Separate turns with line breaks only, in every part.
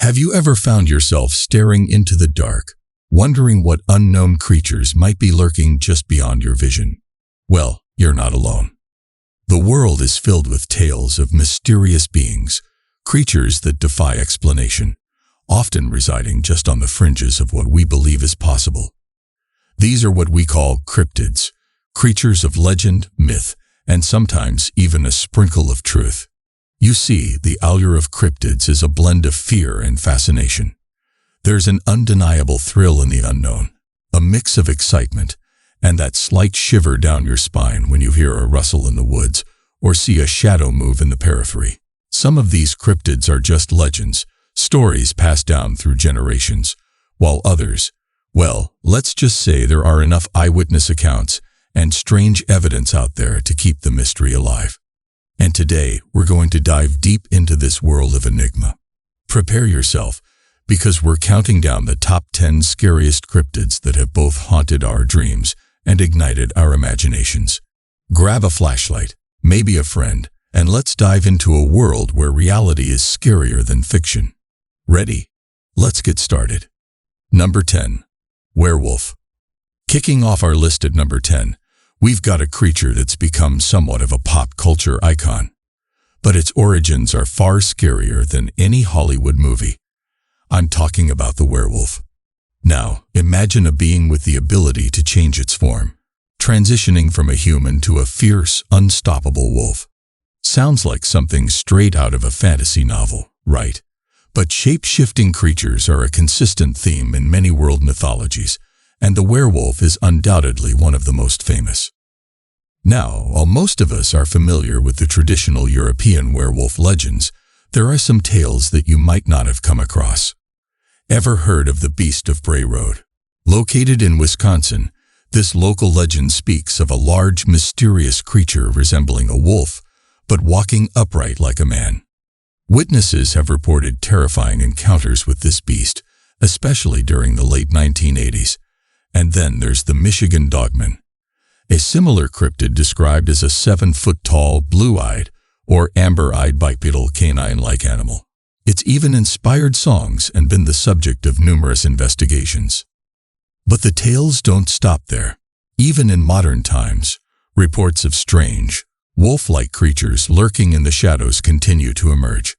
Have you ever found yourself staring into the dark, wondering what unknown creatures might be lurking just beyond your vision? Well, you're not alone. The world is filled with tales of mysterious beings, creatures that defy explanation, often residing just on the fringes of what we believe is possible. These are what we call cryptids, creatures of legend, myth, and sometimes even a sprinkle of truth. You see, the allure of cryptids is a blend of fear and fascination. There's an undeniable thrill in the unknown, a mix of excitement, and that slight shiver down your spine when you hear a rustle in the woods or see a shadow move in the periphery. Some of these cryptids are just legends, stories passed down through generations, while others, well, let's just say there are enough eyewitness accounts and strange evidence out there to keep the mystery alive. And today, we're going to dive deep into this world of enigma. Prepare yourself, because we're counting down the top 10 scariest cryptids that have both haunted our dreams and ignited our imaginations. Grab a flashlight, maybe a friend, and let's dive into a world where reality is scarier than fiction. Ready? Let's get started. Number 10. Werewolf. Kicking off our list at number 10, we've got a creature that's become somewhat of a pop culture icon. But its origins are far scarier than any Hollywood movie. I'm talking about the werewolf. Now, imagine a being with the ability to change its form, transitioning from a human to a fierce, unstoppable wolf. Sounds like something straight out of a fantasy novel, right? But shape-shifting creatures are a consistent theme in many world mythologies, and the werewolf is undoubtedly one of the most famous. Now, while most of us are familiar with the traditional European werewolf legends, there are some tales that you might not have come across. Ever heard of the Beast of Bray Road? Located in Wisconsin, this local legend speaks of a large, mysterious creature resembling a wolf, but walking upright like a man. Witnesses have reported terrifying encounters with this beast, especially during the late 1980s. And then there's the Michigan Dogman, a similar cryptid described as a 7-foot-tall, blue-eyed, or amber-eyed bipedal canine-like animal. It's even inspired songs and been the subject of numerous investigations. But the tales don't stop there. Even in modern times, reports of strange, wolf-like creatures lurking in the shadows continue to emerge.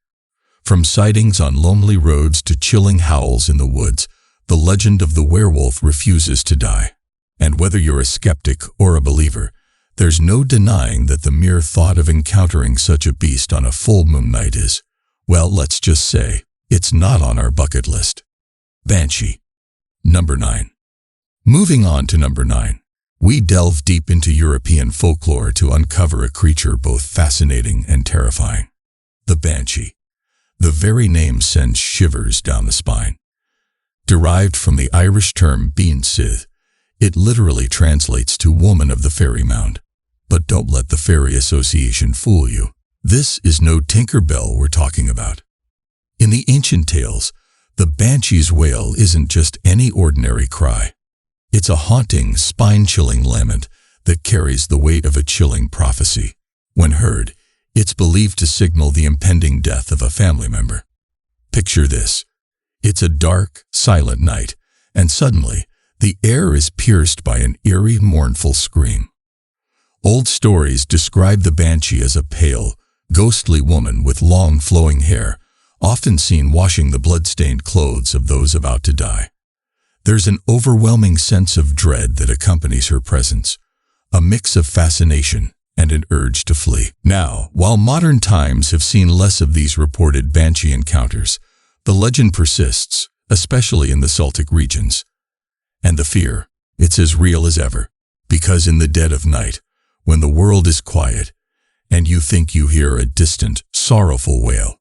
From sightings on lonely roads to chilling howls in the woods, the legend of the werewolf refuses to die. And whether you're a skeptic or a believer, there's no denying that the mere thought of encountering such a beast on a full moon night is, well, let's just say, it's not on our bucket list. Banshee. Number 9. Moving on to number 9, we delve deep into European folklore to uncover a creature both fascinating and terrifying. The banshee. The very name sends shivers down the spine. Derived from the Irish term bean sydd, it literally translates to woman of the fairy mound. But don't let the fairy association fool you. This is no Tinker Bell we're talking about. In the ancient tales, the banshee's wail isn't just any ordinary cry. It's a haunting, spine-chilling lament that carries the weight of a chilling prophecy. When heard, it's believed to signal the impending death of a family member. Picture this. It's a dark, silent night, and suddenly, the air is pierced by an eerie, mournful scream. Old stories describe the banshee as a pale, ghostly woman with long, flowing hair, often seen washing the blood-stained clothes of those about to die. There's an overwhelming sense of dread that accompanies her presence, a mix of fascination and an urge to flee. Now, while modern times have seen less of these reported banshee encounters, the legend persists, especially in the Celtic regions. And the fear, it's as real as ever, because in the dead of night, when the world is quiet, and you think you hear a distant, sorrowful wail,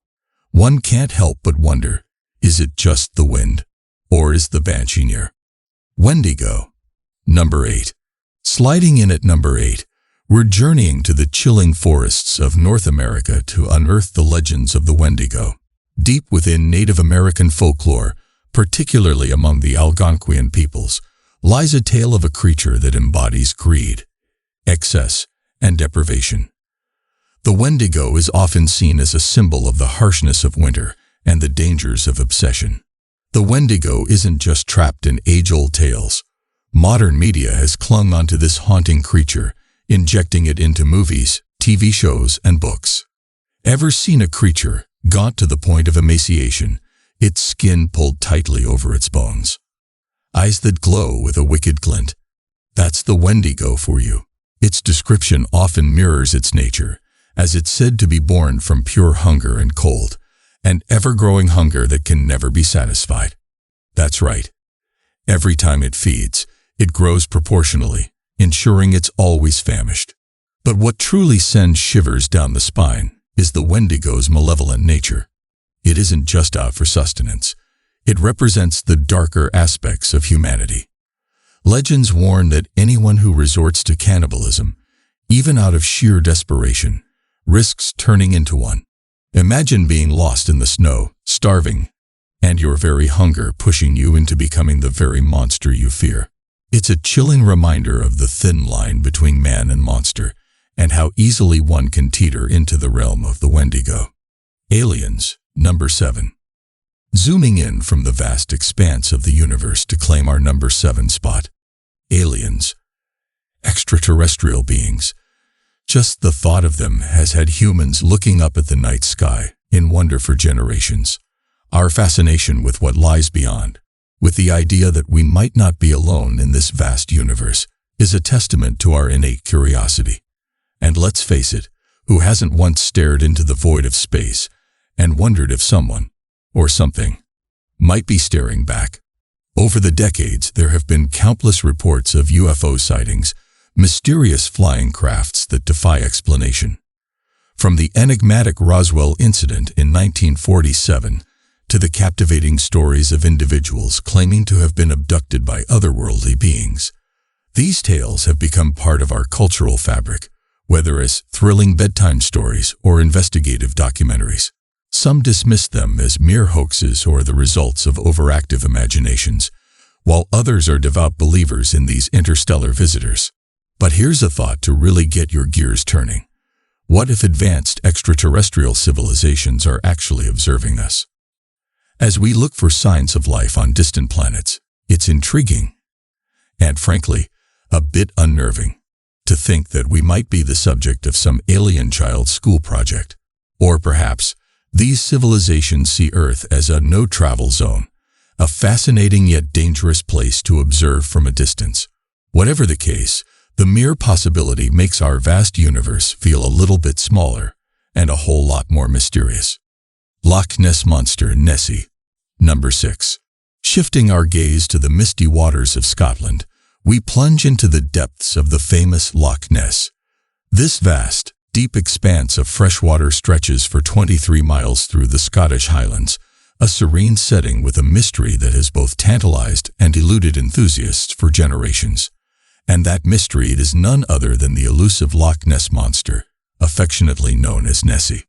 one can't help but wonder, is it just the wind, or is the banshee near? Wendigo. Number 8. Sliding in at number 8, we're journeying to the chilling forests of North America to unearth the legends of the Wendigo. Deep within Native American folklore, particularly among the Algonquian peoples, lies a tale of a creature that embodies greed, excess, and deprivation. The Wendigo is often seen as a symbol of the harshness of winter and the dangers of obsession. The Wendigo isn't just trapped in age-old tales. Modern media has clung onto this haunting creature, injecting it into movies, TV shows, and books. Ever seen a creature, gaunt to the point of emaciation, its skin pulled tightly over its bones? Eyes that glow with a wicked glint? That's the Wendigo for you. Its description often mirrors its nature, as it's said to be born from pure hunger and cold, an ever-growing hunger that can never be satisfied. That's right. Every time it feeds, it grows proportionally, ensuring it's always famished. But what truly sends shivers down the spine is the Wendigo's malevolent nature. It isn't just out for sustenance. It represents the darker aspects of humanity. Legends warn that anyone who resorts to cannibalism, even out of sheer desperation, risks turning into one. Imagine being lost in the snow, starving, and your very hunger pushing you into becoming the very monster you fear. It's a chilling reminder of the thin line between man and monster, and how easily one can teeter into the realm of the Wendigo. Aliens, number 7. Zooming in from the vast expanse of the universe to claim our number 7 spot. Aliens. Extraterrestrial beings. Just the thought of them has had humans looking up at the night sky in wonder for generations. Our fascination with what lies beyond, with the idea that we might not be alone in this vast universe, is a testament to our innate curiosity. And let's face it, who hasn't once stared into the void of space and wondered if someone, or something, might be staring back? Over the decades, there have been countless reports of UFO sightings, mysterious flying crafts that defy explanation. From the enigmatic Roswell incident in 1947 to the captivating stories of individuals claiming to have been abducted by otherworldly beings, these tales have become part of our cultural fabric, whether as thrilling bedtime stories or investigative documentaries. Some dismiss them as mere hoaxes or the results of overactive imaginations, while others are devout believers in these interstellar visitors. But here's a thought to really get your gears turning. What if advanced extraterrestrial civilizations are actually observing us? As we look for signs of life on distant planets, it's intriguing and, frankly, a bit unnerving to think that we might be the subject of some alien child school project. Or perhaps these civilizations see Earth as a no-travel zone, a fascinating yet dangerous place to observe from a distance. Whatever the case, the mere possibility makes our vast universe feel a little bit smaller and a whole lot more mysterious. Loch Ness Monster, Nessie. Number 6. Shifting our gaze to the misty waters of Scotland, we plunge into the depths of the famous Loch Ness. This vast, deep expanse of freshwater stretches for 23 miles through the Scottish Highlands, a serene setting with a mystery that has both tantalized and eluded enthusiasts for generations. And that mystery is none other than the elusive Loch Ness Monster, affectionately known as Nessie.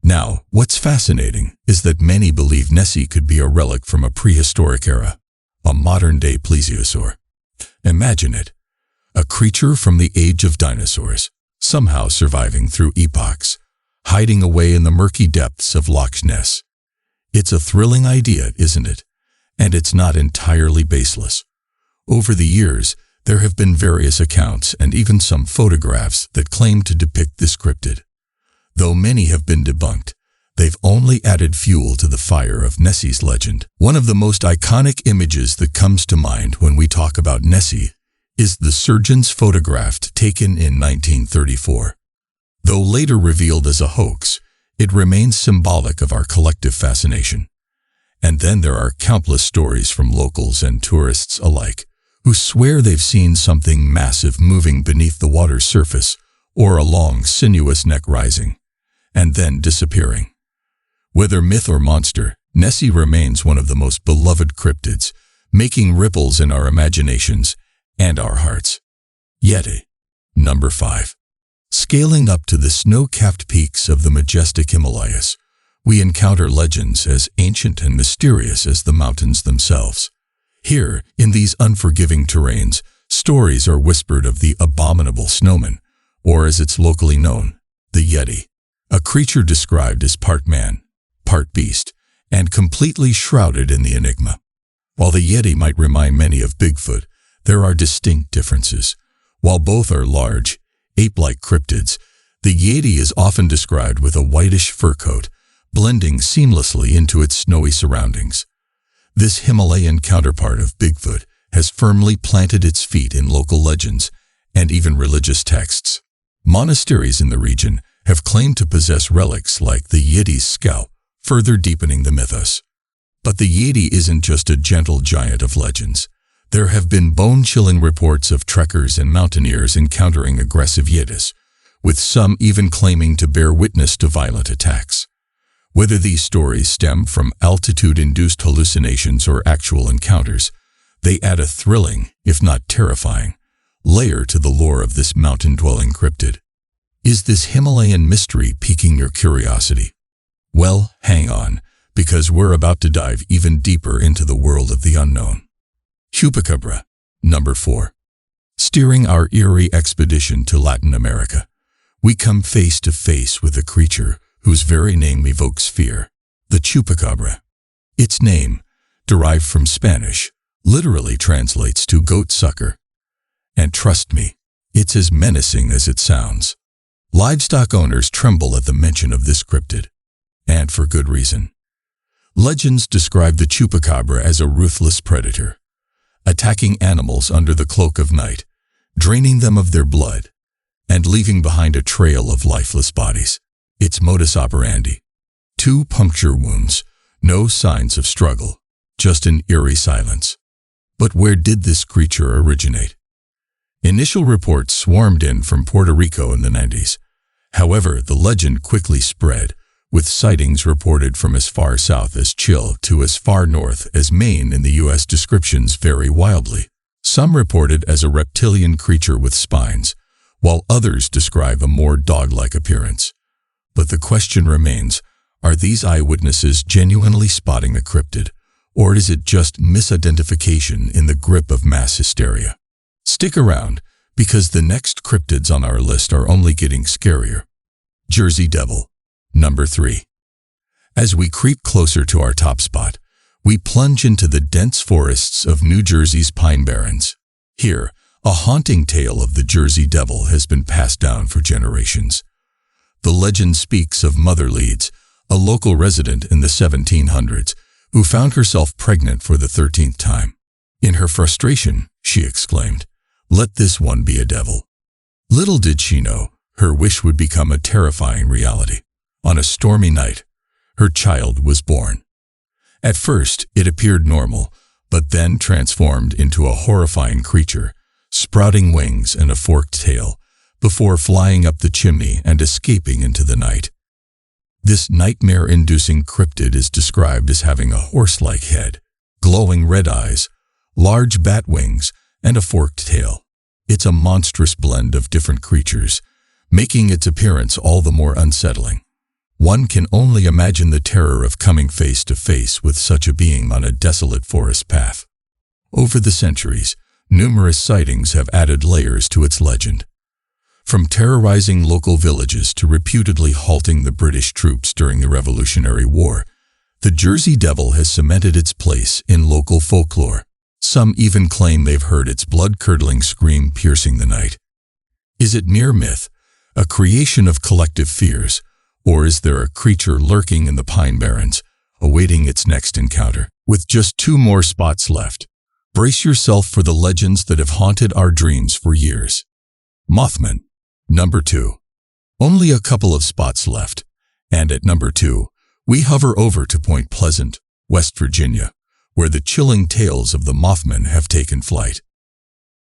Now, what's fascinating is that many believe Nessie could be a relic from a prehistoric era, a modern-day plesiosaur. Imagine it, a creature from the age of dinosaurs, somehow surviving through epochs, hiding away in the murky depths of Loch Ness. It's a thrilling idea, isn't it? And it's not entirely baseless. Over the years, there have been various accounts and even some photographs that claim to depict this cryptid. Though many have been debunked, they've only added fuel to the fire of Nessie's legend. One of the most iconic images that comes to mind when we talk about Nessie is the surgeon's photograph taken in 1934. Though later revealed as a hoax, it remains symbolic of our collective fascination. And then there are countless stories from locals and tourists alike who swear they've seen something massive moving beneath the water's surface, or a long, sinuous neck rising, and then disappearing. Whether myth or monster, Nessie remains one of the most beloved cryptids, making ripples in our imaginations and our hearts. Yeti. Number 5. Scaling up to the snow-capped peaks of the majestic Himalayas, we encounter legends as ancient and mysterious as the mountains themselves. Here, in these unforgiving terrains, stories are whispered of the abominable snowman, or as it's locally known, the Yeti, a creature described as part man, part beast, and completely shrouded in the enigma. While the Yeti might remind many of Bigfoot, there are distinct differences. While both are large, ape-like cryptids, the Yeti is often described with a whitish fur coat, blending seamlessly into its snowy surroundings. This Himalayan counterpart of Bigfoot has firmly planted its feet in local legends and even religious texts. Monasteries in the region have claimed to possess relics like the Yeti's scalp, further deepening the mythos. But the Yeti isn't just a gentle giant of legends. There have been bone-chilling reports of trekkers and mountaineers encountering aggressive Yetis, with some even claiming to bear witness to violent attacks. Whether these stories stem from altitude-induced hallucinations or actual encounters, they add a thrilling, if not terrifying, layer to the lore of this mountain-dwelling cryptid. Is this Himalayan mystery piquing your curiosity? Well, hang on, because we're about to dive even deeper into the world of the unknown. Chupacabra, number 4. Steering our eerie expedition to Latin America, we come face to face with a creature whose very name evokes fear, the Chupacabra. Its name, derived from Spanish, literally translates to goat sucker. And trust me, it's as menacing as it sounds. Livestock owners tremble at the mention of this cryptid, and for good reason. Legends describe the Chupacabra as a ruthless predator, attacking animals under the cloak of night, draining them of their blood, and leaving behind a trail of lifeless bodies. Its modus operandi: 2 puncture wounds, no signs of struggle, just an eerie silence. But where did this creature originate? Initial reports swarmed in from Puerto Rico in the 90s. However, the legend quickly spread, with sightings reported from as far south as Chile to as far north as Maine in the U.S. Descriptions vary wildly. Some report it as a reptilian creature with spines, while others describe a more dog-like appearance. But the question remains, are these eyewitnesses genuinely spotting the cryptid, or is it just misidentification in the grip of mass hysteria? Stick around, because the next cryptids on our list are only getting scarier. Jersey Devil, number 3. As we creep closer to our top spot, we plunge into the dense forests of New Jersey's Pine Barrens. Here, a haunting tale of the Jersey Devil has been passed down for generations. The legend speaks of Mother Leeds, a local resident in the 1700s, who found herself pregnant for the 13th time. In her frustration, she exclaimed, "Let this one be a devil." Little did she know, her wish would become a terrifying reality. On a stormy night, her child was born. At first, it appeared normal, but then transformed into a horrifying creature, sprouting wings and a forked tail, before flying up the chimney and escaping into the night. This nightmare-inducing cryptid is described as having a horse-like head, glowing red eyes, large bat wings, and a forked tail. It's a monstrous blend of different creatures, making its appearance all the more unsettling. One can only imagine the terror of coming face to face with such a being on a desolate forest path. Over the centuries, numerous sightings have added layers to its legend. From terrorizing local villages to reputedly halting the British troops during the Revolutionary War, the Jersey Devil has cemented its place in local folklore. Some even claim they've heard its blood-curdling scream piercing the night. Is it mere myth, a creation of collective fears, or is there a creature lurking in the Pine Barrens, awaiting its next encounter? With just 2 more spots left, brace yourself for the legends that have haunted our dreams for years. Mothman, number 2. Only a couple of spots left, and at number 2, we hover over to Point Pleasant, West Virginia, where the chilling tales of the Mothman have taken flight.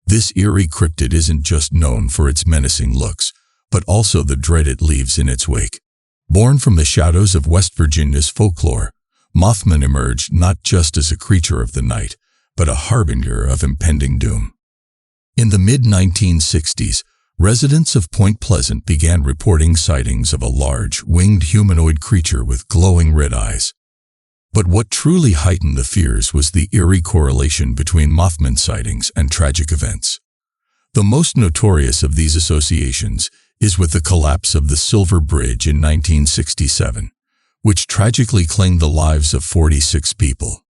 This eerie cryptid isn't just known for its menacing looks, but also the dread it leaves in its wake. Born from the shadows of West Virginia's folklore, Mothman emerged not just as a creature of the night, but a harbinger of impending doom. In the mid-1960s, residents of Point Pleasant began reporting sightings of a large, winged humanoid creature with glowing red eyes. But what truly heightened the fears was the eerie correlation between Mothman sightings and tragic events. The most notorious of these associations is with the collapse of the Silver Bridge in 1967, which tragically claimed the lives of 46 people.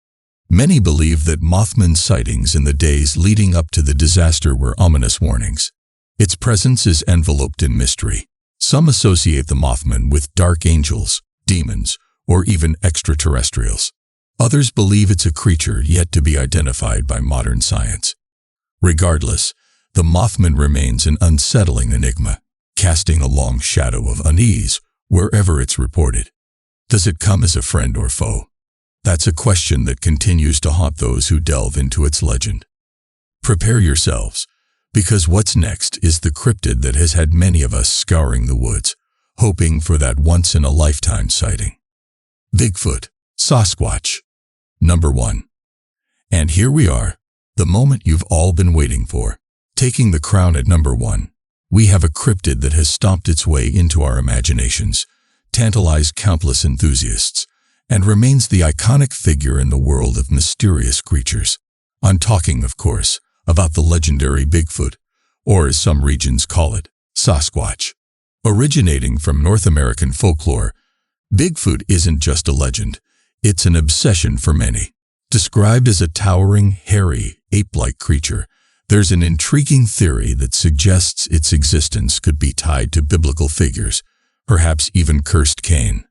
Many believe that Mothman sightings in the days leading up to the disaster were ominous warnings. Its presence is enveloped in mystery. Some associate the Mothman with dark angels, demons, or even extraterrestrials. Others believe it's a creature yet to be identified by modern science. Regardless, the Mothman remains an unsettling enigma, casting a long shadow of unease wherever it's reported. Does it come as a friend or foe? That's a question that continues to haunt those who delve into its legend. Prepare yourselves, because what's next is the cryptid that has had many of us scouring the woods, hoping for that once-in-a-lifetime sighting. Bigfoot, Sasquatch. Number 1. And here we are, the moment you've all been waiting for. Taking the crown at number 1, we have a cryptid that has stomped its way into our imaginations, tantalized countless enthusiasts, and remains the iconic figure in the world of mysterious creatures. I'm talking, of course, about the legendary Bigfoot, or as some regions call it, Sasquatch. Originating from North American folklore, Bigfoot isn't just a legend, it's an obsession for many. Described as a towering, hairy, ape-like creature, there's an intriguing theory that suggests its existence could be tied to biblical figures, perhaps even cursed Cain.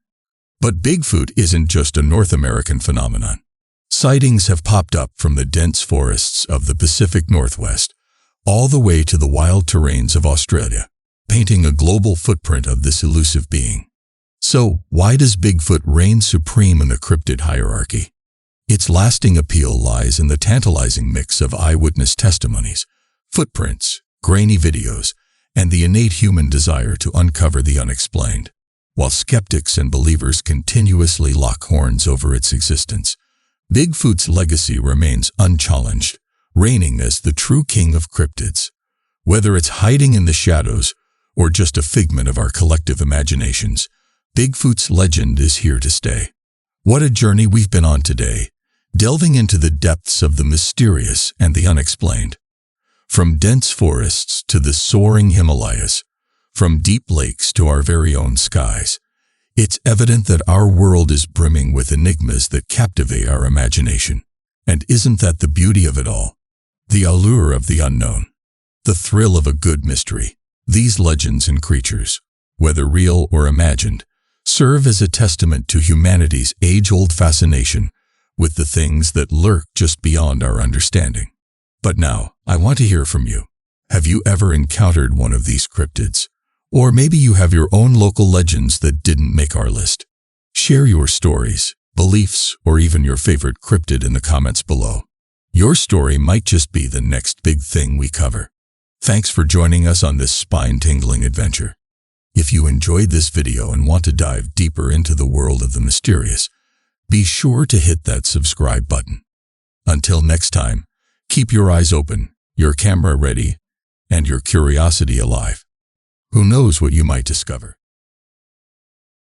But Bigfoot isn't just a North American phenomenon. Sightings have popped up from the dense forests of the Pacific Northwest, all the way to the wild terrains of Australia, painting a global footprint of this elusive being. So, why does Bigfoot reign supreme in the cryptid hierarchy? Its lasting appeal lies in the tantalizing mix of eyewitness testimonies, footprints, grainy videos, and the innate human desire to uncover the unexplained. While skeptics and believers continuously lock horns over its existence, Bigfoot's legacy remains unchallenged, reigning as the true king of cryptids. Whether it's hiding in the shadows or just a figment of our collective imaginations, Bigfoot's legend is here to stay. What a journey we've been on today, delving into the depths of the mysterious and the unexplained. From dense forests to the soaring Himalayas, from deep lakes to our very own skies, it's evident that our world is brimming with enigmas that captivate our imagination. And isn't that the beauty of it all? The allure of the unknown, the thrill of a good mystery. These legends and creatures, whether real or imagined, serve as a testament to humanity's age-old fascination with the things that lurk just beyond our understanding. But now, I want to hear from you. Have you ever encountered one of these cryptids? Or maybe you have your own local legends that didn't make our list. Share your stories, beliefs, or even your favorite cryptid in the comments below. Your story might just be the next big thing we cover. Thanks for joining us on this spine-tingling adventure. If you enjoyed this video and want to dive deeper into the world of the mysterious, be sure to hit that subscribe button. Until next time, keep your eyes open, your camera ready, and your curiosity alive. Who knows what you might discover?